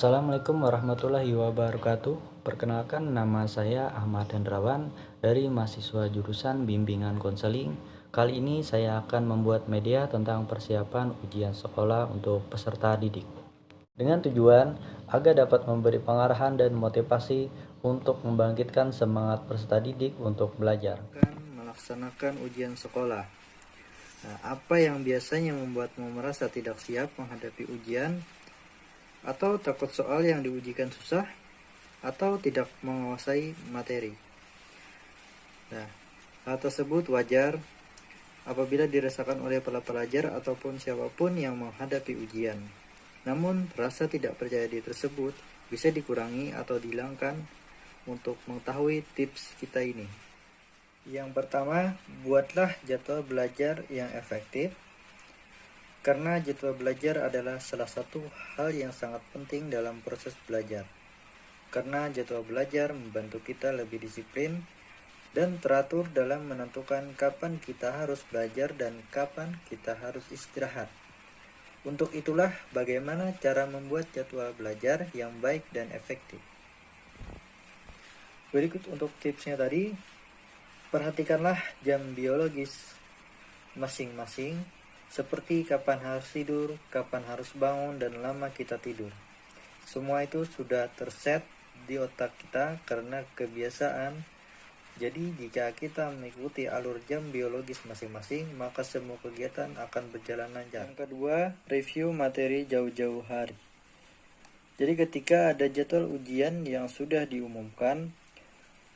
Assalamualaikum warahmatullahi wabarakatuh. Perkenalkan, nama saya Ahmad Hendrawan dari mahasiswa jurusan Bimbingan Konseling. Kali ini saya akan membuat media tentang persiapan ujian sekolah untuk peserta didik. Dengan tujuan agar dapat memberi pengarahan dan motivasi untuk membangkitkan semangat peserta didik untuk belajar. Melaksanakan ujian sekolah. Nah, apa yang biasanya membuatmu merasa tidak siap menghadapi ujian? Atau takut soal yang diujikan susah, atau tidak menguasai materi. Nah, hal tersebut wajar apabila dirasakan oleh para pelajar ataupun siapapun yang menghadapi ujian. Namun, rasa tidak percaya diri tersebut bisa dikurangi atau dihilangkan untuk mengetahui tips kita ini. Yang pertama, buatlah jadwal belajar yang efektif. Karena jadwal belajar adalah salah satu hal yang sangat penting dalam proses belajar. Karena jadwal belajar membantu kita lebih disiplin dan teratur dalam menentukan kapan kita harus belajar dan kapan kita harus istirahat. Untuk itulah bagaimana cara membuat jadwal belajar yang baik dan efektif. Berikut untuk tipsnya tadi. Perhatikanlah jam biologis masing-masing, seperti kapan harus tidur, kapan harus bangun, dan lama kita tidur. Semua itu sudah terset di otak kita karena kebiasaan. Jadi jika kita mengikuti alur jam biologis masing-masing, maka semua kegiatan akan berjalan lancar. Yang kedua, review materi jauh-jauh hari. Jadi ketika ada jadwal ujian yang sudah diumumkan,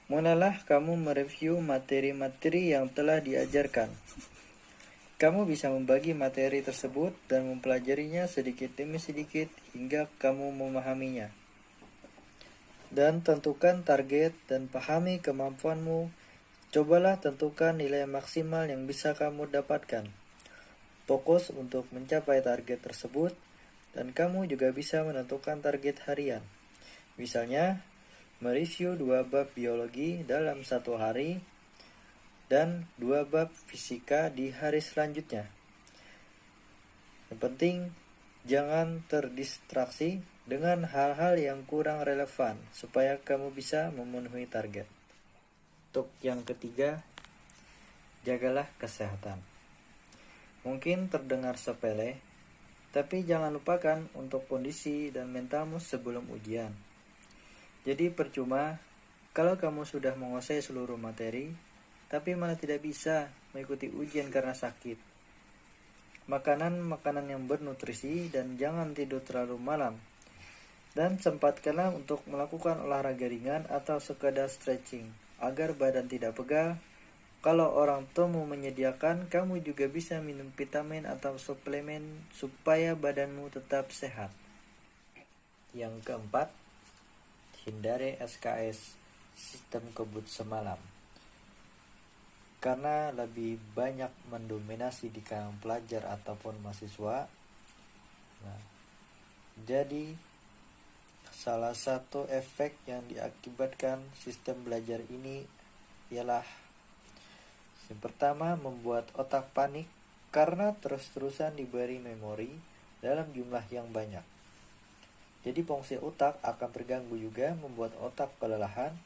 mulailah kamu mereview materi-materi yang telah diajarkan. Kamu bisa membagi materi tersebut dan mempelajarinya sedikit demi sedikit hingga kamu memahaminya. Dan tentukan target dan pahami kemampuanmu. Cobalah tentukan nilai maksimal yang bisa kamu dapatkan. Fokus untuk mencapai target tersebut, dan kamu juga bisa menentukan target harian. Misalnya, mereview 2 bab biologi dalam 1 hari, dan 2 bab fisika di hari selanjutnya. Yang penting, jangan terdistraksi dengan hal-hal yang kurang relevan supaya kamu bisa memenuhi target. Untuk yang ketiga, jagalah kesehatan. Mungkin terdengar sepele, tapi jangan lupakan untuk kondisi dan mentalmu sebelum ujian. Jadi percuma kalau kamu sudah menguasai seluruh materi, tapi malah tidak bisa mengikuti ujian karena sakit. Makanan yang bernutrisi dan jangan tidur terlalu malam. Dan sempatkanlah untuk melakukan olahraga ringan atau sekadar stretching agar badan tidak pegal. Kalau orang tuamu menyediakan, kamu juga bisa minum vitamin atau suplemen supaya badanmu tetap sehat. Yang keempat, hindari SKS, sistem kebut semalam. Karena lebih banyak mendominasi di kalangan pelajar ataupun mahasiswa. Jadi salah satu efek yang diakibatkan sistem belajar ini ialah yang pertama, membuat otak panik karena terus-terusan diberi memori dalam jumlah yang banyak. Jadi fungsi otak akan terganggu juga, membuat otak kelelahan.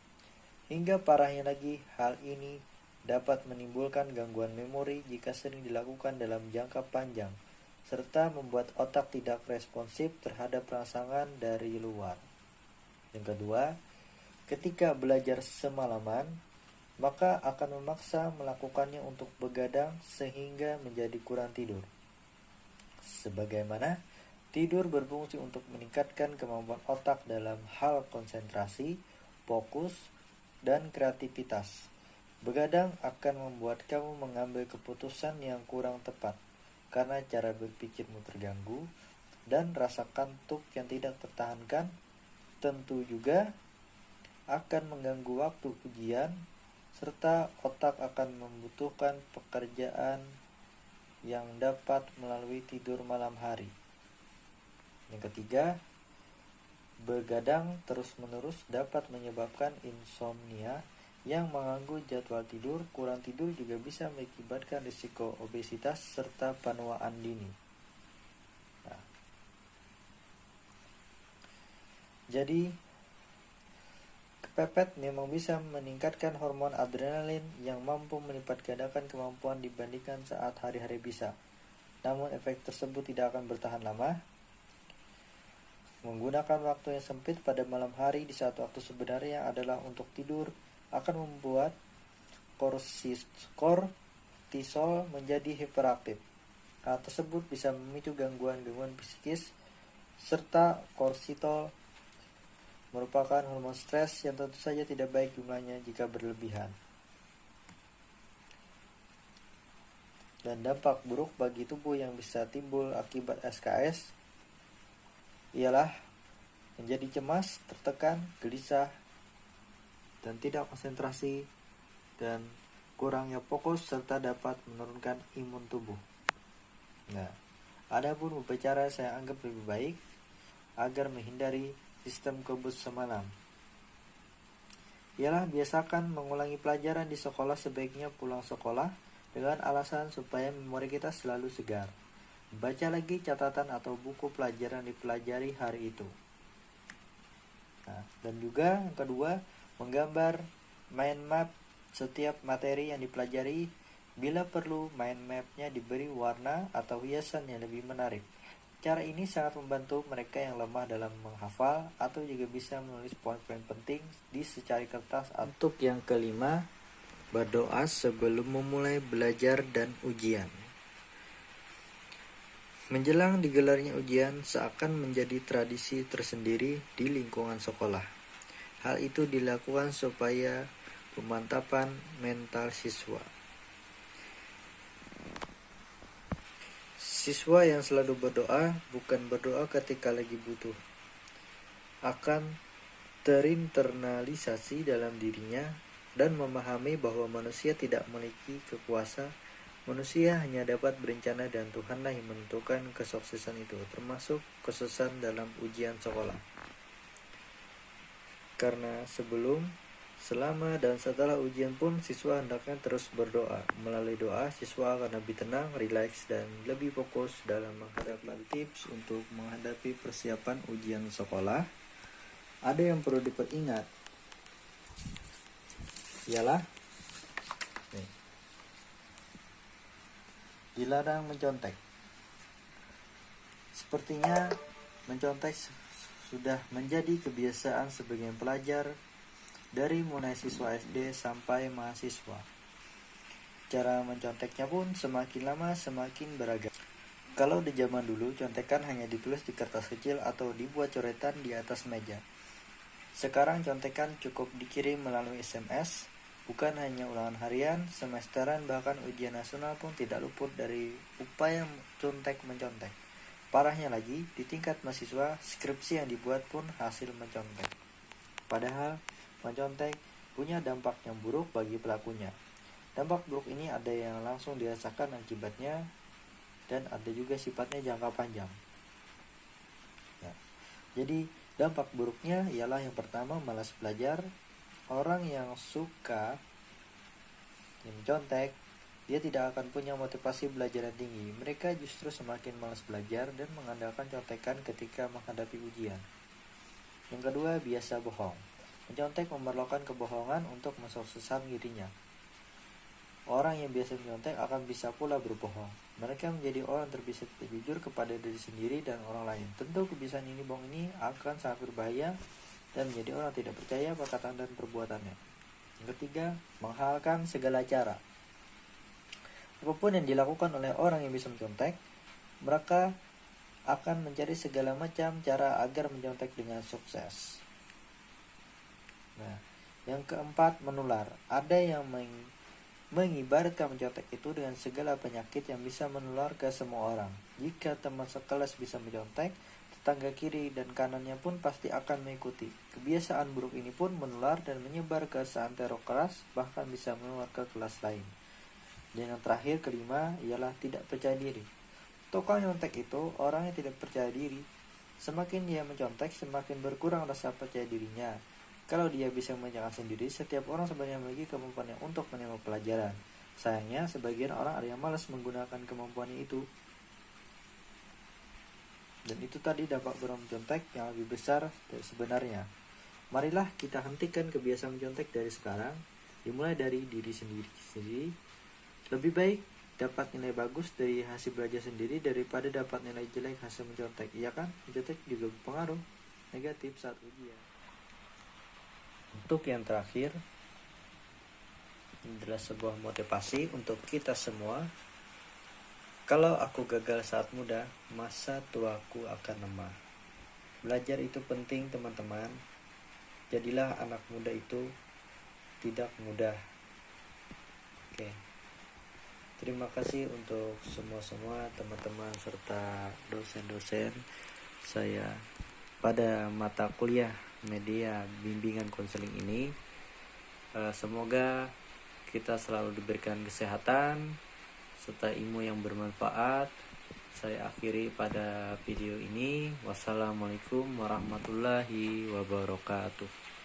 Hingga parahnya lagi, hal ini dapat menimbulkan gangguan memori jika sering dilakukan dalam jangka panjang, serta membuat otak tidak responsif terhadap rangsangan dari luar. Yang kedua, ketika belajar semalaman, maka akan memaksa melakukannya untuk begadang sehingga menjadi kurang tidur. Sebagaimana tidur berfungsi untuk meningkatkan kemampuan otak dalam hal konsentrasi, fokus, dan kreativitas. Begadang akan membuat kamu mengambil keputusan yang kurang tepat karena cara berpikirmu terganggu, dan rasa kantuk yang tidak tertahankan tentu juga akan mengganggu waktu ujian, serta otak akan membutuhkan pekerjaan yang dapat melalui tidur malam hari. Yang ketiga, begadang terus-menerus dapat menyebabkan insomnia yang mengganggu jadwal tidur. Kurang tidur juga bisa mengakibatkan risiko obesitas serta penuaan dini. Jadi, kepepet memang bisa meningkatkan hormon adrenalin yang mampu melipat gandakan kemampuan dibandingkan saat hari-hari bisa. Namun efek tersebut tidak akan bertahan lama. Menggunakan waktu yang sempit pada malam hari di saat waktu sebenarnya adalah untuk tidur akan membuat kortisol menjadi hiperaktif. Hal tersebut bisa memicu gangguan-gangguan psikis serta kortisol merupakan hormon stres yang tentu saja tidak baik jumlahnya jika berlebihan. Dan dampak buruk bagi tubuh yang bisa timbul akibat SKS ialah menjadi cemas, tertekan, gelisah, dan tidak konsentrasi, dan kurangnya fokus serta dapat menurunkan imun tubuh. Nah, adapun beberapa cara saya anggap lebih baik agar menghindari sistem kebut semalam ialah biasakan mengulangi pelajaran di sekolah, sebaiknya pulang sekolah dengan alasan supaya memori kita selalu segar. Baca lagi catatan atau buku pelajaran dipelajari hari itu. Nah, dan juga yang kedua, menggambar mind map setiap materi yang dipelajari. Bila perlu, mind mapnya diberi warna atau hiasan yang lebih menarik. Cara ini sangat membantu mereka yang lemah dalam menghafal atau juga bisa menulis poin-poin penting di secari kertas. Untuk yang kelima, berdoa sebelum memulai belajar dan ujian. Menjelang digelarnya ujian seakan menjadi tradisi tersendiri di lingkungan sekolah. Hal itu dilakukan supaya pemantapan mental siswa. Siswa yang selalu berdoa bukan berdoa ketika lagi butuh, akan terinternalisasi dalam dirinya dan memahami bahwa manusia tidak memiliki kekuasaan. Manusia hanya dapat berencana dan Tuhanlah yang menentukan kesuksesan itu, termasuk kesuksesan dalam ujian sekolah. Karena sebelum, selama, dan setelah ujian pun siswa hendaknya terus berdoa. Melalui doa, siswa akan lebih tenang, rileks, dan lebih fokus dalam menghadapi. Tips untuk menghadapi persiapan ujian sekolah. Ada yang perlu diperingat ialah dilarang mencontek. Sepertinya mencontek sudah menjadi kebiasaan sebagian pelajar dari mulai siswa SD sampai mahasiswa. Cara menconteknya pun semakin lama semakin beragam. Kalau di zaman dulu, contekan hanya ditulis di kertas kecil atau dibuat coretan di atas meja. Sekarang contekan cukup dikirim melalui SMS. Bukan hanya ulangan harian, semesteran, bahkan ujian nasional pun tidak luput dari upaya contek-mencontek. Parahnya lagi, di tingkat mahasiswa, skripsi yang dibuat pun hasil mencontek. Padahal, mencontek punya dampak yang buruk bagi pelakunya. Dampak buruk ini ada yang langsung dirasakan akibatnya, dan ada juga sifatnya jangka panjang. Ya. Jadi, dampak buruknya ialah yang pertama, malas belajar. Orang yang suka mencontek, dia tidak akan punya motivasi belajar yang tinggi. Mereka justru semakin malas belajar dan mengandalkan contekan ketika menghadapi ujian. Yang kedua, biasa bohong. Mencontek memerlukan kebohongan untuk mensukseskan dirinya. Orang yang biasa mencontek akan bisa pula berbohong. Mereka menjadi orang terbiasa jujur kepada diri sendiri dan orang lain. Tentu kebiasaan ini bohong ini akan sangat berbahaya dan menjadi orang tidak percaya perkataan dan perbuatannya. Yang ketiga, menghalalkan segala cara. Apapun yang dilakukan oleh orang yang bisa mencontek, mereka akan mencari segala macam cara agar mencontek dengan sukses. Nah, yang keempat, menular. Ada yang mengibaratkan mencontek itu dengan segala penyakit yang bisa menular ke semua orang. Jika teman sekelas bisa mencontek, tetangga kiri dan kanannya pun pasti akan mengikuti. Kebiasaan buruk ini pun menular dan menyebar ke seantero kelas, bahkan bisa menular ke kelas lain. Dan yang terakhir, kelima, ialah tidak percaya diri. Tukang nyontek itu orang yang tidak percaya diri. Semakin dia mencontek, semakin berkurang rasa percaya dirinya. Kalau dia bisa mengerjakan sendiri, setiap orang sebenarnya memiliki kemampuannya untuk menerima pelajaran. Sayangnya, sebagian orang ada yang malas menggunakan kemampuannya itu. Dan itu tadi dampak buruk mencontek yang lebih besar dari sebenarnya. Marilah kita hentikan kebiasaan mencontek dari sekarang, dimulai dari diri sendiri. Lebih baik dapat nilai bagus dari hasil belajar sendiri daripada dapat nilai jelek hasil mencontek. Iya kan? Mencontek juga berpengaruh negatif saat ujian. Untuk yang terakhir, ini adalah sebuah motivasi untuk kita semua. Kalau aku gagal saat muda, masa tuaku akan lemah. Belajar itu penting, teman-teman. Jadilah anak muda itu tidak mudah. Oke. Terima kasih untuk semua teman-teman serta dosen-dosen saya pada mata kuliah media bimbingan konseling ini. Semoga kita selalu diberikan kesehatan serta ilmu yang bermanfaat. Saya akhiri pada video ini. Wassalamualaikum warahmatullahi wabarakatuh.